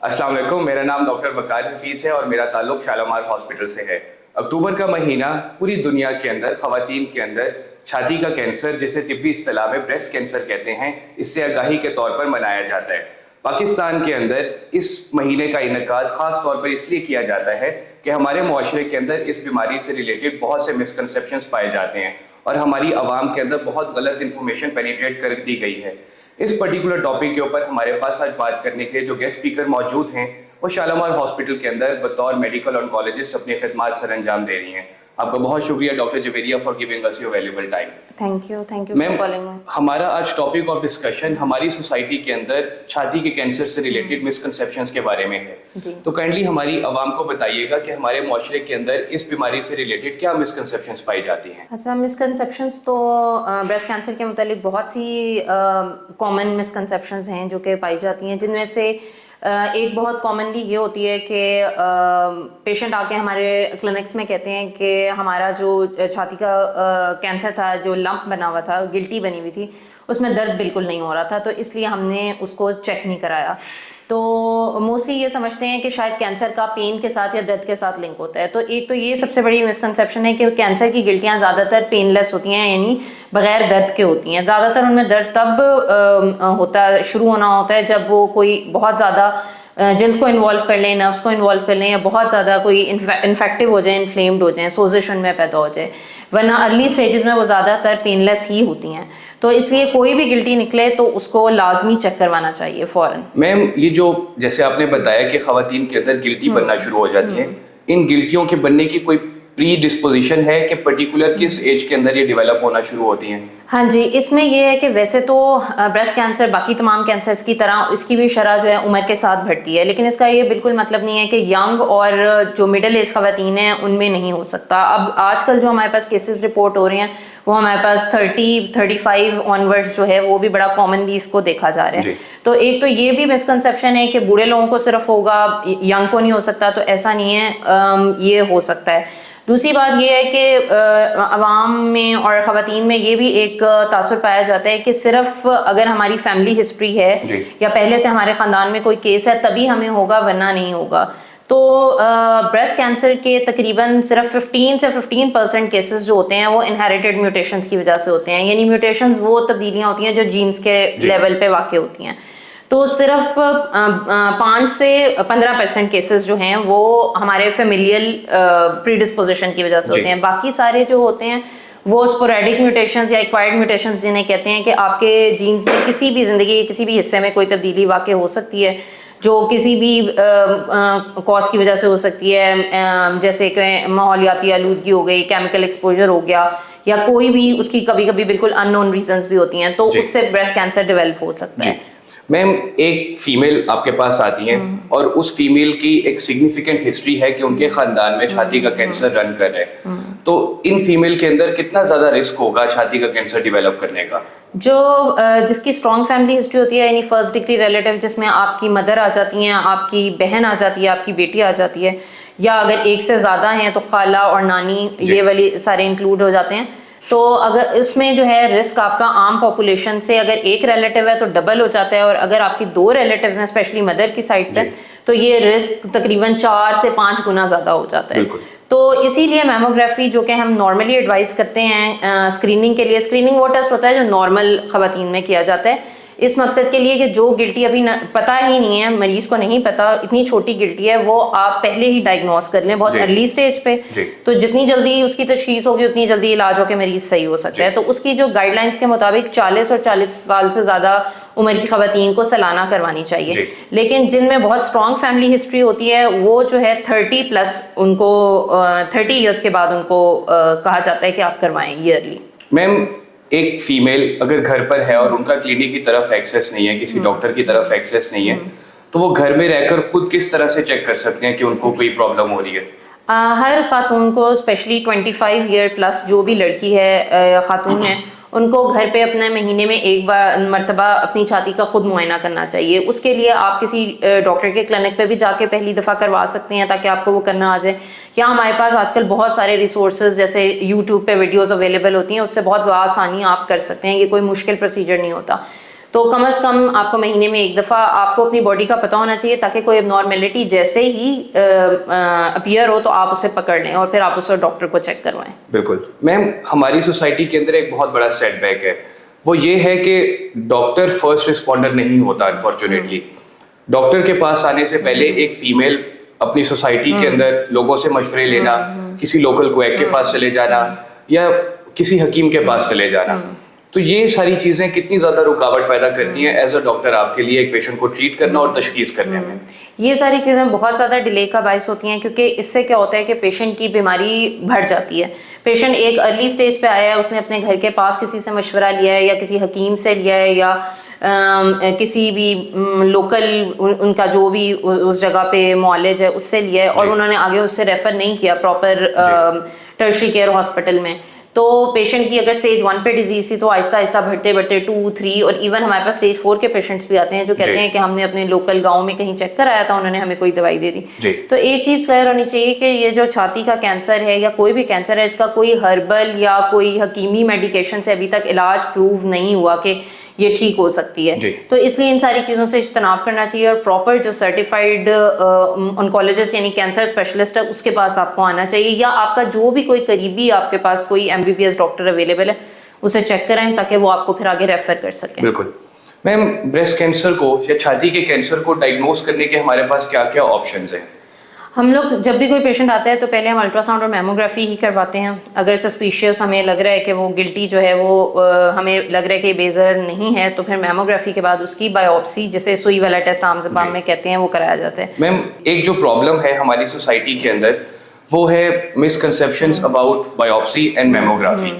अस्सलाम वालेकुम, मेरा नाम डॉक्टर वकार हफीज़ है और मेरा ताल्लुक शालामार हॉस्पिटल से है। अक्टूबर का महीना पूरी दुनिया के अंदर ख़वातीन के अंदर छाती का कैंसर, जिसे तिब्बी इस्तिलाह में ब्रेस्ट कैंसर कहते हैं, इससे आगाही के तौर पर मनाया जाता है। पाकिस्तान के अंदर इस महीने का इनेकाद ख़ास तौर पर इसलिए किया जाता है कि हमारे मुआशरे के अंदर इस बीमारी से रिलेटेड बहुत से मिसकंसेप्शंस पाए जाते हैं और हमारी आवाम के अंदर बहुत गलत इन्फॉर्मेशन पेनिट्रेट कर दी गई है। इस पर्टिकुलर टॉपिक के ऊपर हमारे पास आज बात करने के लिए जो गेस्ट स्पीकर मौजूद हैं वो शालामार हॉस्पिटल के अंदर बतौर मेडिकल ऑन्कोलॉजिस्ट अपनी खिदमत सर अंजाम दे रही हैं। आपका बहुत शुक्रिया doctor Javeria for giving us your valuable time. Thank you ma'am, for calling me. हमारा आज टॉपिक ऑफ डिस्कशन हमारी सोसाइटी के अंदर छाती के कैंसर से रिलेटेड मिसकंसेप्शंस के बारे में है। तो काइंडली हमारी आवाम को बताइएगा कि हमारे मुआशरे के अंदर इस बीमारी से रिलेटेड क्या मिसकंसेप्शंस पाई जाती हैं। अच्छा, मिसकंसेप्शंस तो ब्रेस्ट कैंसर के मुतालिक बहुत सी कॉमन मिसकंसेप्शंस हैं जो कि पाई जाती हैं, जिनमें से एक बहुत कॉमनली ये होती है कि पेशेंट आके हमारे क्लिनिक्स में कहते हैं कि हमारा जो छाती का कैंसर था, जो लंप बना हुआ था, गिल्टी बनी हुई थी, उसमें दर्द बिल्कुल नहीं हो रहा था, तो इसलिए हमने उसको चेक नहीं कराया। तो मोस्टली ये समझते हैं कि शायद कैंसर का पेन के साथ या दर्द के साथ लिंक होता है। तो एक तो ये सबसे बड़ी मिसकंसेप्शन है कि कैंसर की गिल्टियाँ ज़्यादातर पेनलेस होती हैं, यानी बग़ैर दर्द के होती हैं। ज़्यादातर उनमें दर्द तब शुरू होना होता है जब वो कोई बहुत ज़्यादा जल्द को इन्वॉल्व कर लें, नर्व्स को इन्वॉल्व कर लें, या बहुत ज़्यादा कोई इन्फेक्टिव हो जाए, इन्फ्लेम्ड हो जाए, सोजिश उनमें पैदा हो जाए। वरना अर्ली स्टेजेस में वो ज़्यादातर पेनलेस ही होती हैं। तो इसलिए कोई भी गिल्टी निकले तो उसको लाजमी चेक करवाना चाहिए फ़ौरन। मैम, ये जो जैसे आपने बताया कि ख़वातीन के अंदर गिल्टी बनना शुरू हो जाती है, इन गिल्टियों के बनने की कोई प्री डिस्पोजिशन है कि पर्टिकुलर किस एज के अंदर ये डेवलप होना शुरू होती हैं? हाँ जी, इसमें यह है कि वैसे तो ब्रेस्ट कैंसर बाकी तमाम कैंसर्स की तरह इसकी भी शरह जो है उम्र के साथ बढ़ती है, लेकिन इसका ये बिल्कुल मतलब नहीं है कि यंग और जो मिडिल एज ख़वातीन हैं उनमें नहीं हो सकता। अब आजकल जो हमारे पास केसेस रिपोर्ट हो रहे हैं वो हमारे पास 30-35 ऑनवर्ड्स जो है वो भी बड़ा कॉमनली इसको देखा जा रहा है। तो एक तो ये भी मिसकंसेप्शन है कि बूढ़े लोगों को सिर्फ होगा, यंग को नहीं हो सकता, तो ऐसा नहीं है, ये हो सकता है। दूसरी बात यह है कि अवाम में और ख़वातीन में ये भी एक तासुर पाया जाता है कि सिर्फ अगर हमारी फैमिली हिस्ट्री है या पहले से हमारे ख़ानदान में कोई केस है तभी हमें होगा, वरना नहीं होगा। तो ब्रेस्ट कैंसर के तकरीबन सिर्फ 15 से 15% केसेस जो होते हैं वो इनहेरिटेड म्यूटेशंस की वजह से होते हैं, यानी म्यूटेशंस वो तब्दीलियाँ होती हैं जो जीन्स के लेवल पे वाक़ होती हैं। तो सिर्फ 5 से 15% केसेस जो हैं वो हमारे फेमिलियल प्रीडिस्पोजिशन की वजह से होते हैं। बाकी सारे जो होते हैं वो स्पोरेडिक म्यूटेशंस या एक्वायर्ड म्यूटेशंस जिन्हें कहते हैं कि आपके जीन्स में किसी भी ज़िंदगी के किसी भी हिस्से में कोई तब्दीली वाक़ हो सकती है, जो किसी भी कॉज की वजह से हो सकती है, जैसे कि माहौलियाती आलूदगी हो गई, केमिकल एक्सपोजर हो गया, या कोई भी उसकी कभी कभी बिल्कुल अननोन रीजंस भी होती हैं, तो उससे ब्रेस्ट कैंसर डेवलप हो सकता है। मैम, एक फीमेल आपके पास आती है और उस फीमेल की एक सिग्निफिकेंट हिस्ट्री है कि उनके खानदान में छाती का कैंसर रन कर रहा है, तो इन फीमेल के अंदर कितना ज्यादा रिस्क होगा छाती का कैंसर डेवलप करने का? जो जिसकी स्ट्रॉन्ग फैमिली हिस्ट्री होती है, यानी फर्स्ट डिग्री रिलेटिव, जिसमें आपकी मदर आ जाती हैं, आपकी बहन आ जाती है, आपकी बेटी आ जाती है, या अगर एक से ज़्यादा हैं तो खाला और नानी, ये वाली सारे इंक्लूड हो जाते हैं। तो अगर उसमें जो है रिस्क आपका आम पॉपुलेशन से अगर एक रिलेटिव है तो डबल हो जाता है, और अगर आपकी 2 रिलेटिव्स हैं स्पेशली मदर की साइड पे, तो ये रिस्क तकरीबन 4 से 5 गुना ज़्यादा हो जाता है। तो इसीलिए मैमोग्राफी जो कि हम नॉर्मली एडवाइस करते हैं स्क्रीनिंग के लिए, स्क्रीनिंग वो टेस्ट होता है जो नॉर्मल ख़वातीन में किया जाता है, इस मकसद के लिए कि जो गिल्टी अभी पता ही नहीं है, मरीज को नहीं पता इतनी छोटी गिल्टी है, वो आप पहले ही डायग्नोस कर लें बहुत अर्ली स्टेज पे। तो जितनी जल्दी उसकी तशखीस होगी उतनी जल्दी इलाज होकर मरीज सही हो सकता है। तो उसकी जो गाइडलाइंस के मुताबिक 40 और 40 साल से ज़्यादा उम्र की ख़वातीन को सालाना करवानी चाहिए, लेकिन जिनमें बहुत स्ट्रॉन्ग फैमिली हिस्ट्री होती है वो जो है 30+ उनको 30 ईयर्स के बाद उनको कहा जाता है कि आप करवाएं ईयरली। मैम, एक फीमेल अगर घर पर है और उनका क्लिनिक की तरफ एक्सेस नहीं है, किसी डॉक्टर की तरफ एक्सेस नहीं है, तो वो घर में रहकर खुद किस तरह से चेक कर सकते हैं कि उनको कोई प्रॉब्लम हो रही है? हर खातून को स्पेशली 25 ईयर प्लस जो भी लड़की है, खातून है, उनको घर पे अपने महीने में एक मरतबा अपनी छाती का खुद मुआयना करना चाहिए। उसके लिए आप किसी डॉक्टर के क्लिनिक पे भी जाके पहली दफ़ा करवा सकते हैं ताकि आपको वो करना आ जाए। या हमारे पास आजकल बहुत सारे रिसोर्सेज जैसे यूट्यूब पे वीडियोस अवेलेबल होती हैं, उससे बहुत आसानी आप कर सकते हैं, ये कोई मुश्किल प्रोसीजर नहीं होता। तो कम से कम आपको महीने में एक दफ़ा आपको अपनी बॉडी का पता होना चाहिए, ताकि कोई एबनॉर्मेलिटी जैसे ही अपीयर हो तो आप उसे पकड़ लें और फिर आप उसे डॉक्टर को चेक करवाएं। बिल्कुल मैम, हमारी सोसाइटी के अंदर एक बहुत बड़ा सेटबैक है, वो ये है कि डॉक्टर फर्स्ट रिस्पॉन्डर नहीं होता अनफॉर्चुनेटली। डॉक्टर के पास आने से पहले एक फीमेल अपनी सोसाइटी के अंदर लोगों से मशवरे लेना, किसी लोकल क्वैक के पास चले जाना या किसी हकीम के पास चले जाना, तो ये सारी चीजें कितनी ज्यादा रुकावट पैदा करती हैं एज अ डॉक्टर आपके लिए एक पेशेंट को ट्रीट करना और तशखीस करने में। ये सारी चीज़ें बहुत ज़्यादा डिले का बायस होती हैं, क्योंकि इससे क्या होता है कि पेशेंट की बीमारी बढ़ जाती है। पेशेंट एक अर्ली स्टेज पे आया है, उसने अपने घर के पास किसी से मशवरा लिया है या किसी हकीम से लिया है या किसी भी लोकल उनका जो भी उस जगह पे मौलेज है उससे लिया है, और उन्होंने आगे उससे रेफर नहीं किया प्रॉपर टर्शरी केयर हॉस्पिटल में। तो पेशेंट की अगर स्टेज 1 पे डिजीज थी तो आहिस्ता आहिस्ता बढ़ते बढ़ते 2, 3 और इवन हमारे पास स्टेज 4 के पेशेंट्स भी आते हैं जो कहते हैं कि हमने अपने लोकल गांव में कहीं चेक कराया था, उन्होंने हमें कोई दवाई दे दी। तो एक चीज़ क्लियर होनी चाहिए कि ये जो छाती का कैंसर है या कोई भी कैंसर है, इसका कोई हर्बल या कोई हकीमी मेडिकेशन से अभी तक इलाज प्रूव नहीं हुआ कि ये ठीक हो सकती है। तो इसलिए इन सारी चीज़ों से इज्तनाब करना चाहिए और प्रॉपर जो सर्टिफाइड ऑन्कोलॉजिस्ट यानी कैंसर स्पेशलिस्ट है उसके पास आपको आना चाहिए, या आपका जो भी कोई करीबी आपके पास कोई MBBS डॉक्टर अवेलेबल है उसे चेक कराएं ताकि वो आपको फिर आगे रेफर कर सकें। बिल्कुल मैम, ब्रेस्ट कैंसर को या छाती के कैंसर को डायग्नोज करने के हमारे पास क्या क्या ऑप्शंस हैं? हम लोग जब भी कोई पेशेंट आता है तो पहले हम अल्ट्रासाउंड और मेमोग्राफी ही करवाते हैं। अगर सस्पिशियस हमें लग रहा है कि वो गिल्टी जो है वो हमें लग रहा है कि बेज़र नहीं है, तो फिर मेमोग्राफी के बाद उसकी बायोप्सी, जिसे सुई वाला टेस्ट आम ज़बान में कहते हैं, वो कराया जाता है। मैम, एक जो प्रॉब्लम है हमारी सोसाइटी के अंदर वो है misconceptions about biopsy and mammography.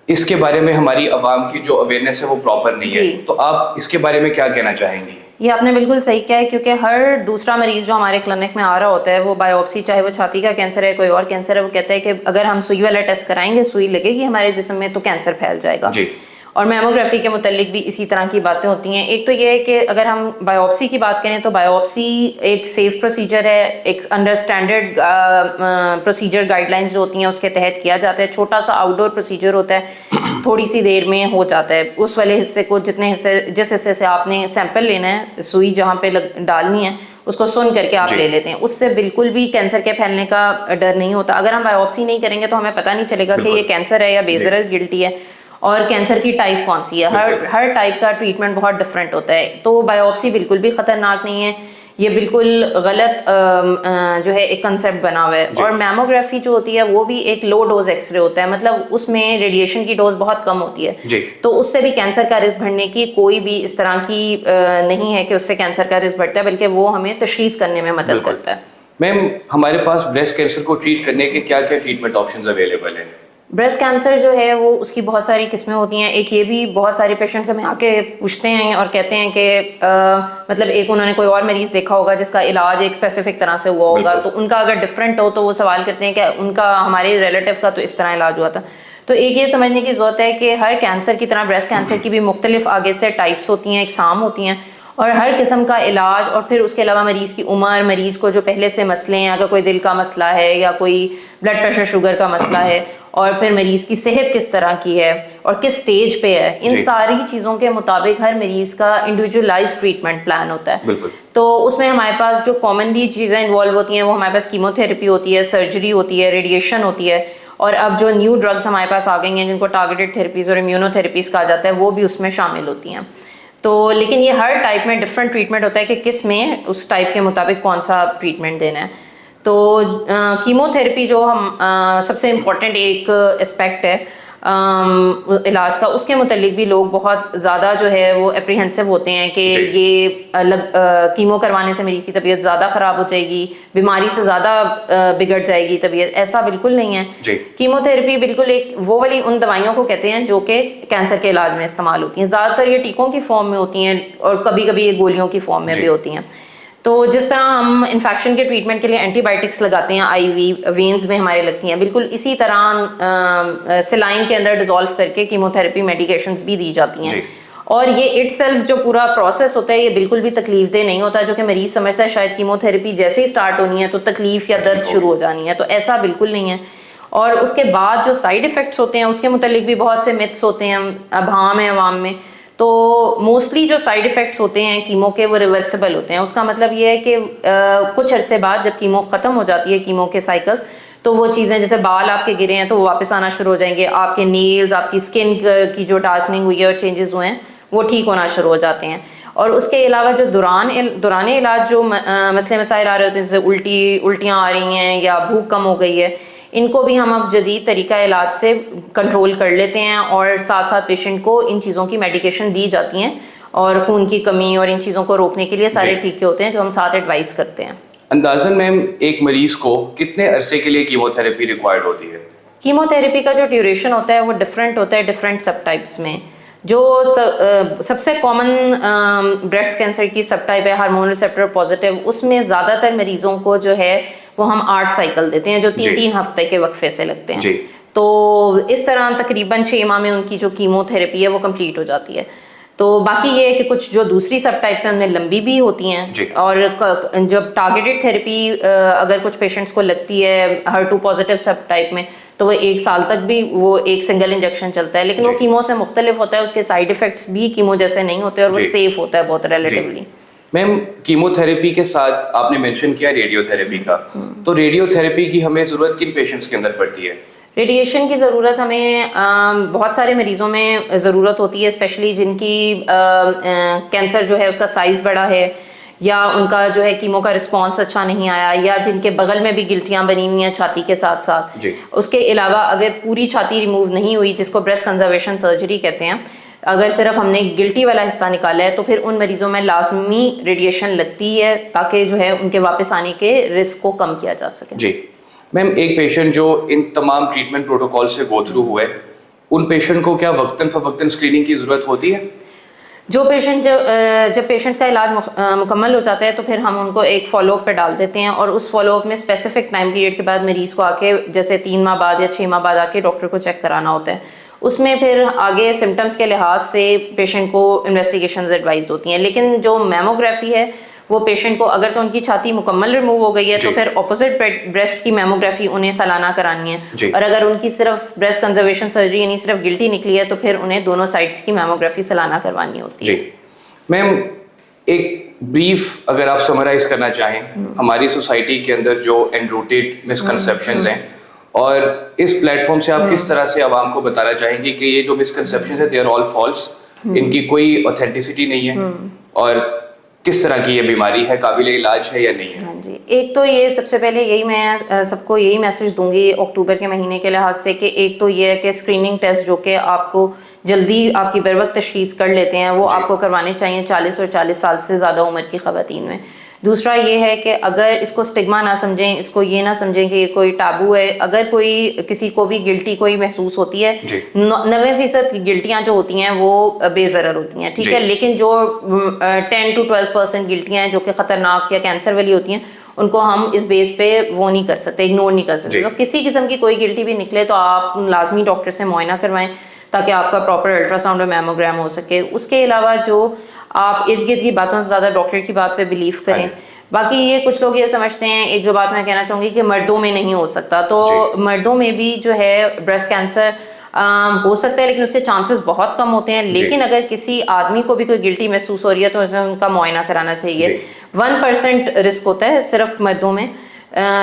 इसके बारे में हमारी आवाम की जो अवेयरनेस है वो प्रॉपर नहीं है, तो आप इसके बारे में क्या कहना चाहेंगी? ये आपने बिल्कुल सही किया है, क्योंकि हर दूसरा मरीज जो हमारे क्लिनिक में आ रहा होता है वो बायोप्सी, चाहे वो छाती का कैंसर है कोई और कैंसर है, वो कहता है कि अगर हम सुई वाला टेस्ट कराएंगे, सुई लगेगी हमारे जिस्म में तो कैंसर फैल जाएगा। और मेमोग्राफी के मुतालिक भी इसी तरह की बातें होती हैं। एक तो ये है कि अगर हम बायोप्सी की बात करें तो बायोप्सी एक सेफ प्रोसीजर है, एक अंडर स्टैंडर्ड प्रोसीजर गाइडलाइंस जो होती हैं उसके तहत किया जाता है। छोटा सा आउटडोर प्रोसीजर होता है, थोड़ी सी देर में हो जाता है। उस वाले हिस्से को जिस हिस्से से आपने सैंपल लेना है, सुई जहाँ पे डालनी है उसको सुन करके आप ले लेते हैं, उससे बिल्कुल भी कैंसर के फैलने का डर नहीं होता। अगर हम बायोप्सी नहीं करेंगे तो हमें पता नहीं चलेगा कि ये कैंसर है या बेज़रर गिल्टी है और कैंसर की टाइप कौन सी है। हर टाइप का ट्रीटमेंट बहुत डिफरेंट होता है। तो बायोप्सी बिल्कुल भी खतरनाक नहीं है, ये बिल्कुल गलत जो है एक कंसेप्ट बना हुआ है। और मेमोग्राफी जो होती है वो भी एक लो डोज एक्सरे होता है, मतलब उसमें रेडिएशन की डोज बहुत कम होती है, तो उससे भी कैंसर का रिस्क बढ़ने की कोई भी इस तरह की नहीं है कि उससे कैंसर का रिस्क बढ़ता है, बल्कि वो हमें तशखीस करने में मदद करता है। मैम, हमारे पास ब्रेस्ट कैंसर को ट्रीट करने के क्या क्या ट्रीटमेंट ऑप्शंस अवेलेबल हैं? ब्रेस्ट कैंसर जो है वो उसकी बहुत सारी किस्में होती हैं। एक ये भी बहुत सारे पेशेंट्स हमें आके पूछते हैं और कहते हैं कि मतलब एक उन्होंने कोई और मरीज देखा होगा जिसका इलाज एक स्पेसिफिक तरह से हुआ होगा, तो उनका अगर डिफरेंट हो तो वो सवाल करते हैं कि उनका हमारे रिलेटिव का तो इस तरह इलाज हुआ था। तो एक ये समझने की ज़रूरत है कि हर कैंसर की तरह ब्रेस्ट कैंसर की भी मुख्तलिफ आगे से टाइप्स होती हैं, इकसाम होती हैं, और हर किस्म का इलाज और फिर उसके अलावा मरीज़ की उम्र, मरीज़ को जो पहले से मसले हैं, अगर कोई दिल का मसला है या कोई ब्लड प्रेशर शुगर का मसला है, और फिर मरीज़ की सेहत किस तरह की है और किस स्टेज पे है, इन सारी चीज़ों के मुताबिक हर मरीज़ का इंडिविजुअलाइज ट्रीटमेंट प्लान होता है। तो उसमें हमारे पास जो कॉमनली चीज़ें इन्वॉल्व होती हैं वो हमारे पास कीमोथेरेपी होती है, सर्जरी होती है, रेडिएशन होती है, और अब जो न्यू ड्रग्स हमारे पास आ गई हैं जिनको टारगेटेड थेरेपीज़ और इम्यूनोथेरेपीज़ कहा जाता है वो भी उसमें शामिल होती हैं। तो लेकिन ये हर टाइप में डिफरेंट ट्रीटमेंट होता है कि किस में उस टाइप के मुताबिक कौन सा ट्रीटमेंट देना है। तो कीमोथेरेपी जो हम सबसे इम्पोर्टेंट एक एस्पेक्ट है इलाज का, उसके मुतालिक भी लोग बहुत ज़्यादा जो है वो एप्रीहेंसिव होते हैं कि ये कीमो करवाने से मरीज़ की तबीयत ज़्यादा ख़राब हो जाएगी, बीमारी से ज़्यादा बिगड़ जाएगी तबीयत। ऐसा बिल्कुल नहीं है। कीमोथेरेपी बिल्कुल एक वो वाली उन दवाइयों को कहते हैं जो कि कैंसर के इलाज में इस्तेमाल होती हैं। ज़्यादातर ये टीकों की फॉर्म में होती हैं और कभी कभी ये गोलियों की फॉर्म में भी होती हैं। तो जिस तरह हम इन्फेक्शन के ट्रीटमेंट के लिए एंटीबायोटिक्स लगाते हैं, IV वेन्स में हमारे लगती हैं, बिल्कुल इसी तरह सिलाइन के अंदर डिजोल्व करके कीमोथेरेपी मेडिकेशंस भी दी जाती हैं। और ये इटसेल्फ जो पूरा प्रोसेस होता है ये बिल्कुल भी तकलीफदेह नहीं होता, जो कि मरीज समझता है शायद कीमोथेरेपी जैसे ही स्टार्ट होनी है तो तकलीफ या दर्द शुरू हो जानी है, तो ऐसा बिल्कुल नहीं है। और उसके बाद जो साइड इफ़ेक्ट्स होते हैं उसके मुतालिक भी बहुत से मिथ्स होते हैं, अभाम है अवाम में। तो मोस्टली जो साइड इफ़ेक्ट्स होते हैं कीमो के वो रिवर्सिबल होते हैं। उसका मतलब ये है कि कुछ अरसे बाद जब कीमो ख़त्म हो जाती है, कीमो के साइकिल्स, तो वो चीज़ें जैसे बाल आपके गिरे हैं तो वो वापस आना शुरू हो जाएंगे, आपके नेल्स, आपकी स्किन की जो डार्कनिंग हुई है और चेंजेस हुए हैं वो ठीक होना शुरू हो जाते हैं। और उसके अलावा जो दौरान इलाज जो मसले मसाइल आ रहे होते हैं, जैसे उल्टियाँ आ रही हैं या भूख कम हो गई है, इनको भी हम अब जदीद तरीका इलाज से कंट्रोल कर लेते हैं और साथ साथ पेशेंट को इन चीज़ों की मेडिकेशन दी जाती हैं और खून की कमी और इन चीज़ों को रोकने के लिए सारे टीके होते हैं जो हम साथ एडवाइस करते हैं। अंदाज़न मैम एक मरीज को कितने अरसे के लिए कीमोथेरेपी रिक्वायर्ड होती है? कीमोथेरेपी का जो ड्यूरेशन होता है वो डिफरेंट होता है डिफरेंट सब टाइप्स में। जो सबसे कॉमन ब्रेस्ट कैंसर की सब टाइप है हार्मोन रिसेप्टर पॉजिटिव, उसमें ज़्यादातर मरीजों को जो है वो हम 8 साइकिल देते हैं जो 3-3 हफ्ते के वक्फे से लगते हैं। तो इस तरह तकरीबन 6 माह में उनकी जो कीमोथेरेपी है वो कंप्लीट हो जाती है। तो बाकी ये है कि कुछ जो दूसरी सब टाइप्स हैं उनमें लंबी भी होती हैं और जब टारगेटेड थेरेपी अगर कुछ पेशेंट्स को लगती है HER2 पॉजिटिव सब टाइप में, तो वो 1 साल तक भी वो एक सिंगल इंजेक्शन चलता है, लेकिन वो कीमो से मुख्तलिफ होता है, उसके साइड इफेक्ट्स भी कीमो जैसे नहीं होते और वो सेफ होता है बहुत रिलेटिवली। मैम कीमोथेरेपी के साथ आपने मेंशन किया रेडियोथेरेपी का, तो रेडियोथेरेपी की हमें ज़रूरत किन पेशेंट्स के अंदर पड़ती है? रेडिएशन की ज़रूरत हमें बहुत सारे मरीज़ों में ज़रूरत होती है, स्पेशली जिनकी कैंसर जो है उसका साइज़ बड़ा है या उनका जो है कीमो का रिस्पांस अच्छा नहीं आया या जिनके बगल में भी गिल्टियाँ बनी हुई हैं छाती के साथ साथ। उसके अलावा अगर पूरी छाती रिमूव नहीं हुई, जिसको ब्रेस्ट कंजर्वेशन सर्जरी कहते हैं, अगर सिर्फ हमने गिल्टी वाला हिस्सा निकाला है तो फिर उन मरीजों में लाजमी रेडिएशन लगती है ताकि जो है उनके वापस आने के रिस्क को कम किया जा सके। जी मैम, एक पेशेंट जो इन तमाम ट्रीटमेंट प्रोटोकॉल से गो थ्रू हुए, उन पेशेंट को क्या वक्तन फवक्तन स्क्रीनिंग की ज़रूरत होती है? जो पेशेंट जब पेशेंट का इलाज मुकम्मल हो जाता है तो फिर हम उनको एक फॉलोअप पे डाल देते हैं और उस फॉलोअप में स्पेसिफिक टाइम पीरियड के बाद मरीज़ को आके जैसे 3 माह बाद या 6 माह बाद आके डॉक्टर को चेक कराना होता है। उसमें फिर आगे सिम्टम्स के लिहाज से पेशेंट को इन्वेस्टिगेशंस एडवाइज होती हैं, लेकिन जो मैमोग्राफी है वो पेशेंट को अगर तो उनकी छाती मुकम्मल रिमूव हो गई है तो फिर ऑपोजिट ब्रेस्ट की मैमोग्राफी उन्हें सालाना करानी है, और अगर उनकी सिर्फ ब्रेस्ट कंजर्वेशन सर्जरी यानी सिर्फ गिल्टी निकली है तो फिर उन्हें दोनों साइड्स की मैमोग्राफी सालाना करवानी होती है। मैम, एक ब्रीफ अगर आप समराइज करना चाहें हमारी सोसाइटी के अंदर जो एनरूटेड मिसकंसेप्शंस हैं और इस प्लेटफॉर्म से आप किस तरह से आवाम को बताना चाहेंगे कि ये जो मिसकंसेप्शंस है दे आर ऑल फॉल्स, इनकी कोई ऑथेंटिसिटी नहीं है और किस तरह की ये बीमारी है, काबिल इलाज है या नहीं है? हाँ जी, एक तो ये सबसे पहले यही मैं सबको यही मैसेज दूंगी अक्टूबर के महीने के लिहाज से कि एक तो ये है कि स्क्रीनिंग टेस्ट जो कि आपको जल्दी आपकी बर वक्त तशखीस कर लेते हैं वो आपको करवाने चाहिए 40 और 40 साल से ज़्यादा उम्र की ख़वातीन में। दूसरा ये है कि अगर इसको स्टिग्मा ना समझें, इसको ये ना समझें कि ये कोई टाबू है। अगर कोई किसी को भी गिल्टी कोई महसूस होती है, 90% गिल्टियाँ जो होती हैं वो बेज़रर होती हैं, ठीक है, लेकिन जो 10 to 12% गिल्टियाँ हैं जो कि ख़तरनाक या कैंसर वाली होती हैं उनको हम इस बेस पे वो नहीं कर सकते, इग्नोर नहीं कर सकते। तो किसी किस्म की कोई गिल्टी भी निकले तो आप लाजमी डॉक्टर से मुआयना करवाएं ताकि आपका प्रॉपर अल्ट्रासाउंड और मैमोग्राम हो सके। उसके अलावा जो आप इर्द गिर्द की बातों से ज़्यादा डॉक्टर की बात पे बिलीव करें। बाकी ये कुछ लोग ये समझते हैं, एक जो बात मैं कहना चाहूँगी कि मर्दों में नहीं हो सकता, तो मर्दों में भी जो है ब्रेस्ट कैंसर हो सकता है लेकिन उसके चांसेस बहुत कम होते हैं। लेकिन अगर किसी आदमी को भी कोई गिल्टी महसूस हो रही है तो उनका मुआयना कराना चाहिए। 1% रिस्क होता है सिर्फ मर्दों में,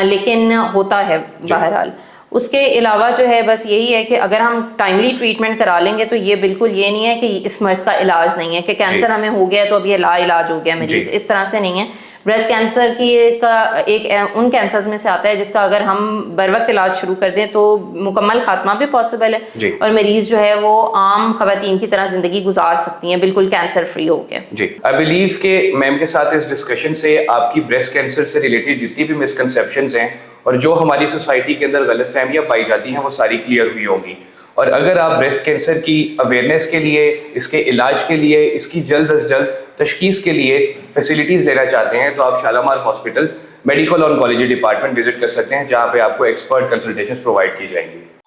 लेकिन होता है बहरहाल। उसके अलावा जो है बस यही है कि अगर हम टाइमली ट्रीटमेंट करा लेंगे तो ये बिल्कुल ये नहीं है कि इस मर्ज का इलाज नहीं है कि कैंसर हमें हो गया तो अब ये लाइलाज हो गया मरीज, इस तरह से नहीं है। ब्रेस्ट कैंसर की एक उन कैंसर्स में से आता है जिसका अगर हम बर वक्त इलाज शुरू कर दें तो मुकम्मल खात्मा भी पॉसिबल है और मरीज जो है वो आम खवातीन की तरह जिंदगी गुजार सकती हैं बिल्कुल कैंसर फ्री होकर। जी, आई बिलीव के मैम के साथ इस डिस्कशन से आपकी ब्रेस्ट कैंसर से रिलेटेड जितनी भी मिसकंसेप्शंस हैं और जो हमारी सोसाइटी के अंदर गलतफहमियां पाई जाती हैं वो सारी क्लियर हुई होंगी। और अगर आप ब्रेस्ट कैंसर की अवेयरनेस के लिए, इसके इलाज के लिए, इसकी जल्द अज जल्द तशखीस के लिए फैसिलिटीज़ लेना चाहते हैं तो आप Shalamar hospital medical oncology department visit कर सकते हैं जहाँ पे आपको एक्सपर्ट कंसल्टेशंस प्रोवाइड की जाएंगी।